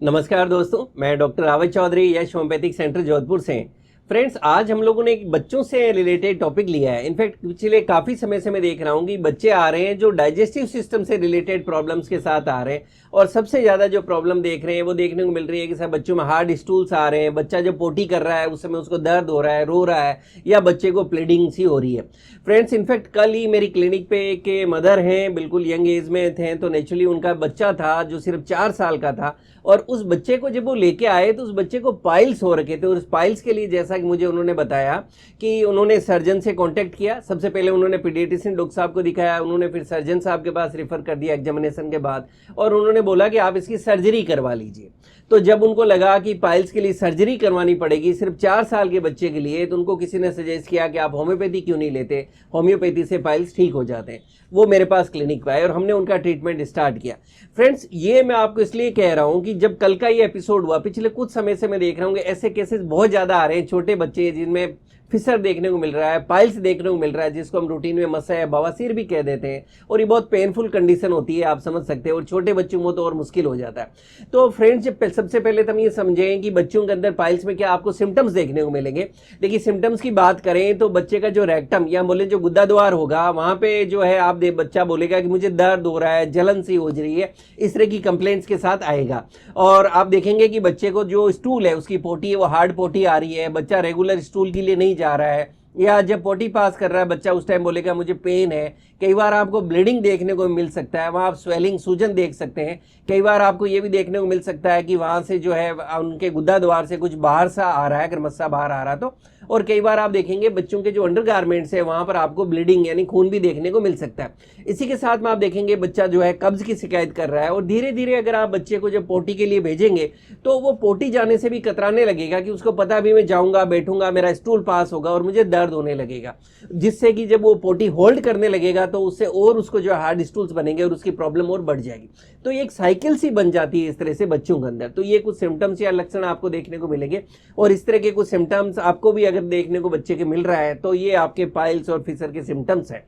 नमस्कार दोस्तों, मैं डॉक्टर रावत चौधरी यश होम्योपैथिक सेंटर जोधपुर से। फ्रेंड्स, आज हम लोगों ने एक बच्चों से रिलेटेड टॉपिक लिया है। इनफैक्ट पिछले काफ़ी समय से मैं देख रहा हूँ कि बच्चे आ रहे हैं जो डाइजेस्टिव सिस्टम से रिलेटेड प्रॉब्लम्स के साथ आ रहे हैं, और सबसे ज़्यादा जो प्रॉब्लम देख रहे हैं वो देखने को मिल रही है कि सब बच्चों में हार्ड स्टूल्स आ रहे हैं। बच्चा जब पोटी कर रहा है उस समय उसको दर्द हो रहा है, रो रहा है, या बच्चे को ब्लीडिंग सी हो रही है। फ्रेंड्स, इनफैक्ट कल ही मेरी क्लिनिक पे के मदर हैं, बिल्कुल यंग एज में थे, तो नेचुरली उनका बच्चा था जो सिर्फ 4 साल का था, और उस बच्चे को जब वो लेके आए तो उस बच्चे को पाइल्स हो रखे थे। और उस पाइल्स के लिए जैसा कि मुझे उन्होंने बताया कि उन्होंने सर्जन से कांटेक्ट किया। सबसे पहले उन्होंने पीडियाट्रिशियन डॉक्टर साहब को दिखाया, उन्होंने फिर सर्जन साहब के पास रेफर कर दिया एग्जामिनेशन के बाद, और उन्होंने बोला कि आप इसकी सर्जरी करवा लीजिए। तो जब उनको लगा कि पाइल्स के लिए सर्जरी करवानी पड़ेगी सिर्फ 4 साल के बच्चे के लिए, तो उनको किसी ने सजेस्ट किया कि आप होम्योपैथी क्यों नहीं लेते, होम्योपैथी से पाइल्स ठीक हो जाते हैं। वो मेरे पास क्लिनिक पे आए और हमने उनका ट्रीटमेंट स्टार्ट किया। फ्रेंड्स, ये मैं आपको इसलिए कह रहा हूँ कि जब कल का ये एपिसोड हुआ, पिछले कुछ समय से मैं देख रहा हूँ कि ऐसे केसेस बहुत ज़्यादा आ रहे हैं। छोटे बच्चे जिनमें फिसर देखने को मिल रहा है, पाइल्स देखने को मिल रहा है, जिसको हम रूटीन में मसा या बवासीर भी कह देते हैं, और ये बहुत पेनफुल कंडीशन होती है, आप समझ सकते हैं, और छोटे बच्चों को तो और मुश्किल हो जाता है। तो फ्रेंड्स, सबसे पहले तो हम ये समझें कि बच्चों के अंदर पाइल्स में क्या आपको सिम्टम्स देखने को मिलेंगे। देखिए, सिम्टम्स की बात करें तो बच्चे का जो रेक्टम या बोले जो गुद्दा द्वार होगा, वहाँ पे जो है आप बच्चा बोलेगा कि मुझे दर्द हो रहा है, जलन सी हो रही है, इस तरह की कंप्लेंट्स के साथ आएगा। और आप देखेंगे कि बच्चे को जो स्टूल है, उसकी पोटी है, वो हार्ड पोटी आ रही है, बच्चा रेगुलर स्टूल के लिए नहीं जा रहा है, या जब पोटी पास कर रहा है बच्चा उस टाइम बोलेगा मुझे पेन है। कई बार आपको ब्लीडिंग देखने को मिल सकता है, वहाँ आप स्वेलिंग, सूजन देख सकते हैं। कई बार आपको ये भी देखने को मिल सकता है कि वहाँ से जो है उनके गुद्दा द्वार से कुछ बाहर सा आ रहा है, अगर मस्सा बाहर आ रहा है तो। और कई बार आप देखेंगे बच्चों के जो अंडरगारमेंट्स है वहाँ पर आपको ब्लीडिंग यानी खून भी देखने को मिल सकता है। इसी के साथ में आप देखेंगे बच्चा जो है कब्ज की शिकायत कर रहा है, और धीरे धीरे अगर आप बच्चे को जब पोटी के लिए भेजेंगे तो वो पोटी जाने से भी कतराने लगेगा कि उसको पता भी मैं जाऊँगा, बैठूंगा, मेरा स्टूल पास होगा और मुझे दर्द होने लगेगा, जिससे कि जब वो पोटी होल्ड करने लगेगा तो उससे और उसको जो हार्ड स्टूल्स बनेंगे और उसकी प्रॉब्लम और बढ़ जाएगी। तो ये एक साइकिल सी बन जाती है इस तरह से बच्चों के अंदर। तो ये कुछ सिम्टम्स या लक्षण आपको देखने को मिलेंगे, और इस तरह के कुछ सिम्टम्स आपको भी अगर देखने को बच्चे के मिल रहा है तो ये आपके पाइल्स और फिसर के सिम्टम्स हैं।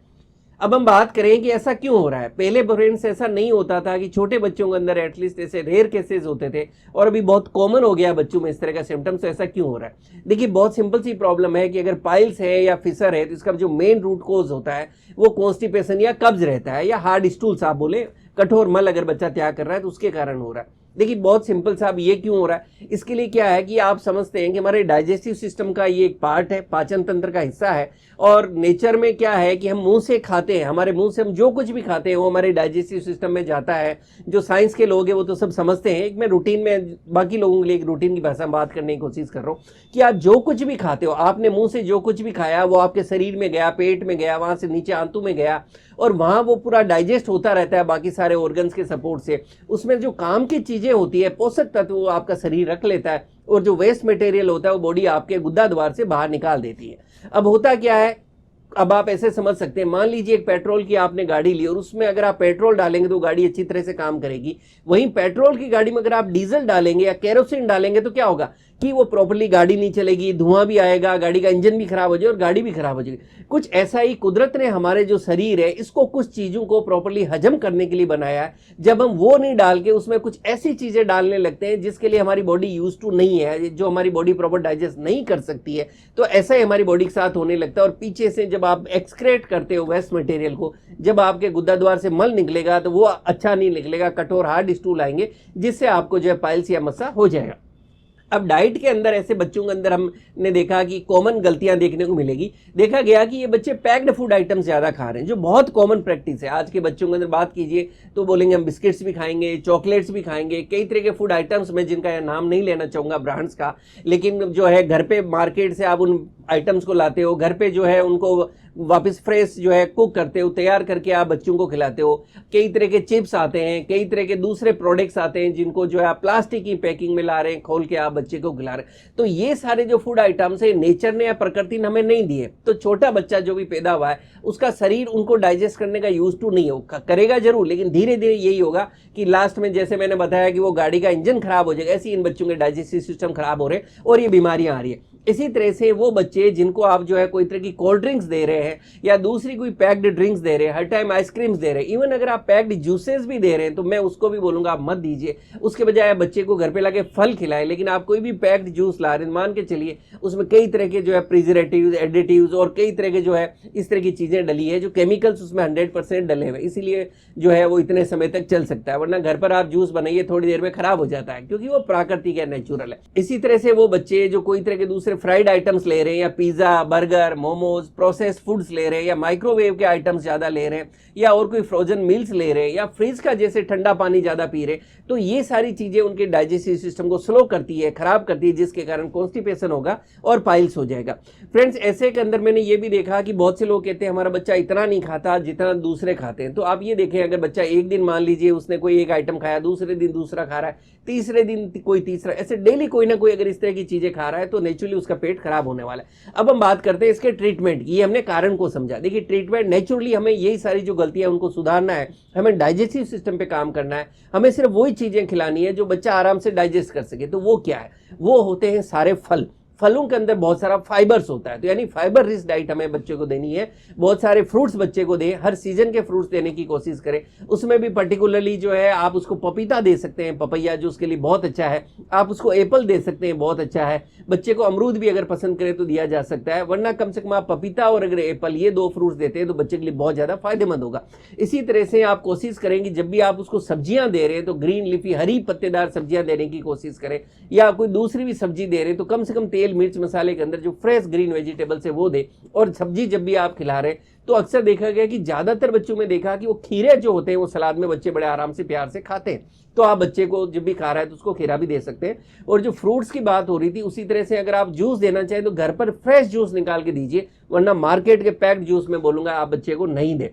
अब हम बात करें कि ऐसा क्यों हो रहा है। पहले फ्रेंड्स ऐसा नहीं होता था, कि छोटे बच्चों के अंदर एटलीस्ट ऐसे रेयर केसेस होते थे, और अभी बहुत कॉमन हो गया बच्चों में इस तरह का सिम्टम्स। तो ऐसा क्यों हो रहा है? देखिए, बहुत सिंपल सी प्रॉब्लम है कि अगर पाइल्स है या फिसर है तो इसका जो मेन रूट कोज होता है वो कॉन्स्टिपेशन या कब्ज रहता है, या हार्ड स्टूल्स आप बोले, कठोर मल अगर बच्चा त्याग कर रहा है तो उसके कारण हो रहा है। देखिए, बहुत सिंपल साहब, ये क्यों हो रहा है? इसके लिए क्या है कि आप समझते हैं कि हमारे डाइजेस्टिव सिस्टम का ये एक पार्ट है, पाचन तंत्र का हिस्सा है, और नेचर में क्या है कि हम मुंह से खाते हैं, हमारे मुंह से हम जो कुछ भी खाते हैं वो हमारे डाइजेस्टिव सिस्टम में जाता है। जो साइंस के लोग हैं वो तो सब समझते हैं। एक मैं रूटीन में बाकी लोगों के लिए एक रूटीन की भाषा में बात करने की कोशिश कर रहा हूँ कि आप जो कुछ भी खाते हो, आपने मुंह से जो कुछ भी खाया वो आपके शरीर में गया, पेट में गया, वहां से नीचे आंतों में गया, और वहां वो पूरा डाइजेस्ट होता रहता है बाकी सारे ऑर्गन्स के सपोर्ट से। उसमें जो काम की चीजें होती है, पोषक तत्व, वो आपका शरीर रख लेता है, और जो वेस्ट मटेरियल होता है वो बॉडी आपके गुद्दा द्वार से बाहर निकाल देती है। अब होता क्या है, अब आप ऐसे समझ सकते हैं, मान लीजिए एक पेट्रोल की आपने गाड़ी ली, और उसमें अगर आप पेट्रोल डालेंगे तो गाड़ी अच्छी तरह से काम करेगी। वहीं पेट्रोल की गाड़ी में अगर आप डीजल डालेंगे या केरोसिन डालेंगे तो क्या होगा कि वो प्रॉपर्ली गाड़ी नहीं चलेगी, धुआं भी आएगा, गाड़ी का इंजन भी खराब हो जाएगा और गाड़ी भी खराब हो जाएगी। कुछ ऐसा ही कुदरत ने हमारे जो शरीर है इसको कुछ चीज़ों को प्रॉपर्ली हजम करने के लिए बनाया है। जब हम वो नहीं डाल के उसमें कुछ ऐसी चीज़ें डालने लगते हैं जिसके लिए हमारी बॉडी यूज टू नहीं है, जो हमारी बॉडी प्रॉपर डाइजेस्ट नहीं कर सकती है, तो ऐसा ही हमारी बॉडी के साथ होने लगता है। और पीछे से जब आप एक्सक्रेट करते हो वेस्ट मटेरियल को, जब आपके गुद्दा द्वार से मल निकलेगा तो वो अच्छा नहीं निकलेगा, कठोर हार्ड स्टूल आएंगे, जिससे आपको जो है पाइल्स या मस्सा हो जाएगा। अब डाइट के अंदर ऐसे बच्चों के अंदर हमने देखा कि कॉमन गलतियां देखने को मिलेगी। देखा गया कि ये बच्चे पैक्ड फूड आइटम्स ज़्यादा खा रहे हैं, जो बहुत कॉमन प्रैक्टिस है। आज के बच्चों के अंदर बात कीजिए तो बोलेंगे हम बिस्किट्स भी खाएंगे, चॉकलेट्स भी खाएंगे, कई तरह के फूड आइटम्स में जिनका नाम नहीं लेना चाहूँगा ब्रांड्स का, लेकिन जो है घर पे मार्केट से आप उन आइटम्स को लाते हो, घर पे जो है उनको वापस फ्रेश जो है कुक करते हो, तैयार करके आप बच्चों को खिलाते हो। कई तरह के चिप्स आते हैं, कई तरह के दूसरे प्रोडक्ट्स आते हैं जिनको जो है आप प्लास्टिक की पैकिंग में ला रहे हैं, खोल के आप बच्चे को खिला रहे हैं। तो ये सारे जो फूड आइटम्स है नेचर ने या प्रकृति ने हमें नहीं दिए, तो छोटा बच्चा जो भी पैदा हुआ है उसका शरीर उनको डाइजेस्ट करने का यूज टू नहीं होगा, करेगा जरूर, लेकिन धीरे धीरे यही होगा कि लास्ट में जैसे मैंने बताया कि वो गाड़ी का इंजन खराब हो जाएगा, ऐसे इन बच्चों के डाइजेस्टिव सिस्टम खराब हो रहे हैं और ये बीमारियां आ रही है। इसी तरह से वो बच्चे जिनको आप जो है कोई तरह की कोल्ड ड्रिंक्स दे रहे हैं या दूसरी कोई पैक्ड ड्रिंक्स दे रहे हैं, हर टाइम आइसक्रीम्स दे रहे हैं, इवन अगर आप पैक्ड जूसेस भी दे रहे हैं तो मैं उसको भी बोलूंगा आप मत दीजिए। उसके बजाय आप बच्चे को घर पे लाके फल खिलाएं। लेकिन आप कोई भी पैक्ड जूस ला रहे हैं, मान के चलिए उसमें कई तरह के जो है प्रिजर्वेटिव्स, एडिटिव्स और कई तरह के जो है इस तरह की चीजें डली है, जो केमिकल्स उसमें 100% डले हुए, इसीलिए जो है वो इतने समय तक चल सकता है। वरना घर पर आप जूस बनाइए थोड़ी देर में खराब हो जाता है, क्योंकि वो प्राकृतिक है, नेचुरल है। इसी तरह से वो बच्चे जो कोई तरह के दूसरे फ्राइड आइटम्स ले रहे हैं या pizza, burger, momos, processed foods ले रहे हैं या माइक्रोवेव के आइटम्स ज्यादा ले रहे हैं या और कोई फ्रोजन मील्स ले रहे हैं या फ्रिज का जैसे ठंडा पानी ज्यादा पी रहे हैं, तो ये सारी चीजें उनके डाइजेस्टिव सिस्टम को स्लो करती है, खराब करती है, जिसके कारण कॉन्स्टिपेशन होगा और पाइल्स हो जाएगा। फ्रेंड्स, ऐसे के अंदर मैंने ये भी देखा कि बहुत से लोग कहते हैं हमारा बच्चा इतना नहीं खाता जितना दूसरे खाते हैं। तो आप ये देखें, अगर बच्चा एक दिन मान लीजिए उसने कोई एक आइटम खाया, दूसरे दिन दूसरा खा रहा है, तीसरे दिन कोई तीसरा, ऐसे डेली कोई ना कोई अगर इस तरह की चीजें खा रहा है तो नेचुरली उसका पेट खराब होने वाला है। अब हम बात करते हैं इसके ट्रीटमेंट की। ये हमने कारण को समझा। देखिए, ट्रीटमेंट नेचुरली हमें यही सारी जो गलतियां उनको सुधारना है, हमें डाइजेस्टिव सिस्टम पे काम करना है, हमें सिर्फ वही चीजें खिलानी है जो बच्चा आराम से डाइजेस्ट कर सके। तो वो क्या है? वो होते हैं सारे फल। फलों के अंदर बहुत सारा फाइबर्स होता है, तो यानी फाइबर रिच डाइट हमें बच्चे को देनी है। बहुत सारे फ्रूट्स बच्चे को दें, हर सीजन के फ्रूट्स देने की कोशिश करें। उसमें भी पर्टिकुलरली जो है आप उसको पपीता दे सकते हैं, पपैया जो उसके लिए बहुत अच्छा है। आप उसको एप्पल दे सकते हैं, बहुत अच्छा है। बच्चे को अमरूद भी अगर पसंद करें तो दिया जा सकता है, वरना कम से कम आप पपीता और अगर एप्पल ये 2 फ्रूट्स देते हैं तो बच्चे के लिए बहुत ज्यादा फायदेमंद होगा। इसी तरह से आप कोशिश करेंगे जब भी आप उसको सब्जियां दे रहे हैं तो ग्रीन लीफी हरी पत्तेदार सब्जियां देने की कोशिश करें, या कोई दूसरी भी सब्जी दे रहे हैं तो कम से कम तेल मिर्च मसाले के अंदर जो फ्रेश ग्रीन वेजिटेबल्स है वो दे। और सब्जी जब भी आप खिला रहे तो अक्सर देखा गया कि ज्यादातर बच्चों में देखा कि वो खीरे जो होते हैं वो सलाद में बच्चे बड़े आराम से प्यार से खाते हैं। तो आप बच्चे को जब भी खा रहा है तो उसको खीरा भी दे सकते हैं। और जो फ्रूट्स की बात हो रही थी, उसी तरह से अगर आप जूस देना चाहें तो घर पर फ्रेश जूस निकाल के दीजिए, वरना मार्केट के पैक्ड जूस में बोलूंगा आप बच्चे को नहीं दें।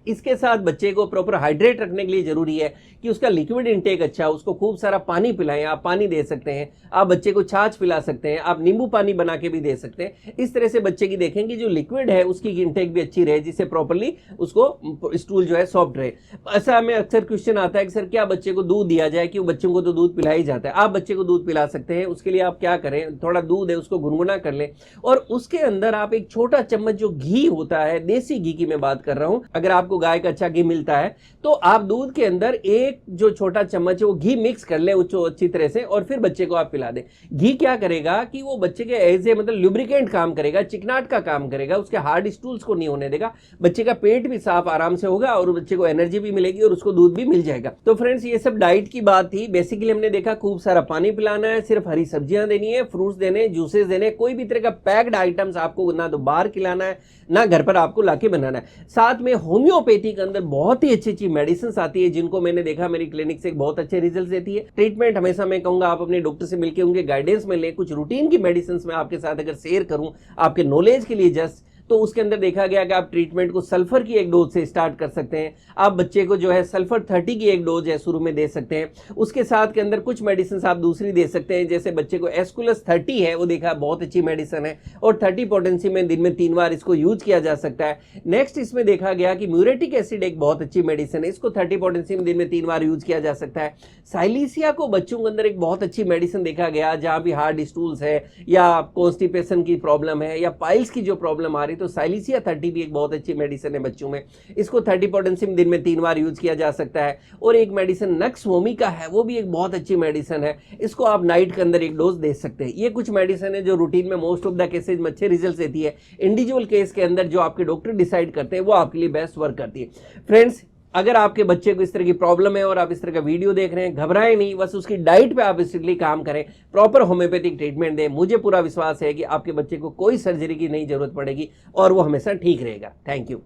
इसके साथ बच्चे को प्रॉपर हाइड्रेट रखने के लिए जरूरी है कि उसका लिक्विड इंटेक अच्छा हो, उसको खूब सारा पानी पिलाएं। आप पानी दे सकते हैं, आप बच्चे को छाछ पिला सकते हैं, आप नींबू पानी बना के भी दे सकते हैं। इस तरह से बच्चे की देखेंगे जो लिक्विड है उसकी इंटेक भी अच्छी रहे, जिससे प्रॉपरली उसको स्टूल जो है सॉफ्ट रहे। ऐसा हमें अक्सर क्वेश्चन आता है कि सर क्या बच्चे को दूध दिया जाए, कि बच्चों को तो दूध पिलाया ही जाता है। आप बच्चे को दूध पिला सकते हैं। उसके लिए आप क्या करें, थोड़ा दूध है उसको गुनगुना कर लें और उसके अंदर आप एक छोटा चम्मच जो घी होता है, देसी घी की मैं बात कर रहा हूं, अगर आपको गाय का अच्छा घी मिलता है तो आप दूध के अंदर एक जो छोटा चम्मच है वो घी मिक्स कर ले अच्छी तरह से और फिर बच्चे को आप पिला दें। घी क्या करेगा कि वो बच्चे के एज ए मतलब लुब्रिकेंट काम करेगा, चिकनाट का काम करेगा, उसके हार्ड स्टूल्स को नहीं होने देगा, बच्चे का पेट भी साफ आराम से होगा और बच्चे को एनर्जी भी मिलेगी और उसको दूध भी मिल जाएगा। तो फ्रेंड्स, ये सब डाइट की बात थी। बेसिकली हमने देखा खूब सारा पानी पिलाना है, सिर्फ हरी सब्जियां देनी है, फ्रूट्स देने, जूसेस देने, कोई भी तरह का पैक्ड आइटम्स आपको ना तो बाहर खिलाना है ना घर पर आपको लाके बनाना है। साथ में होम्योपैथी के अंदर बहुत ही अच्छी अच्छी मेडिसिन आती है जिनको मैंने देखा मेरी क्लिनिक से बहुत अच्छे रिजल्ट देती है। ट्रीटमेंट हमेशा मैं कहूंगा आप अपने डॉक्टर से मिलकर उनके गाइडेंस में लें। कुछ रूटीन की मेडिसिन में आपके साथ अगर शेयर करूं आपके नॉलेज के लिए जस्ट, तो उसके अंदर देखा गया कि आप ट्रीटमेंट को सल्फर की एक डोज से स्टार्ट कर सकते हैं। आप बच्चे को जो है सल्फर 30 की एक डोज है शुरू में दे सकते हैं। उसके साथ के अंदर कुछ मेडिसिन आप दूसरी दे सकते हैं, जैसे बच्चे को एस्कुलस 30 है, वो देखा बहुत अच्छी मेडिसिन है और 30 पोटेंसी में दिन में 3 बार इसको यूज किया जा सकता है। नेक्स्ट इसमें देखा गया कि म्यूरेटिक एसिड एक बहुत अच्छी मेडिसिन है, इसको 30 पोटेंसी में दिन में 3 बार यूज किया जा सकता है। साइलिसिया को बच्चों के अंदर एक बहुत अच्छी मेडिसिन देखा गया, जहां भी हार्ड स्टूल्स है या कॉन्स्टिपेशन की प्रॉब्लम है या पाइल्स की जो प्रॉब्लम आ रही, तो साइलिसिया 30 भी एक बहुत अच्छी मेडिसिन है बच्चों में। इसको 30 पोटेंसी में दिन में 3 बार यूज किया जा सकता है। और एक मेडिसिन नक्स वोमिका है, वो भी एक बहुत अच्छी मेडिसिन है, इसको आप नाइट के अंदर एक डोज दे सकते हैं। ये कुछ मेडिसिन है जो रूटीन में मोस्ट ऑफ द केसेज में अच्छे रिजल्ट देती है। इंडिविजुअल केस के अंदर जो आपके डॉक्टर डिसाइड करते हैं वो आपके लिए बेस्ट वर्क करती है। फ्रेंड्स, अगर आपके बच्चे को इस तरह की प्रॉब्लम है और आप इस तरह का वीडियो देख रहे हैं, घबराएं नहीं, बस उसकी डाइट पे आप स्ट्रिक्टली काम करें, प्रॉपर होम्योपैथिक ट्रीटमेंट दें। मुझे पूरा विश्वास है कि आपके बच्चे को कोई सर्जरी की नहीं जरूरत पड़ेगी और वो हमेशा ठीक रहेगा। Thank you.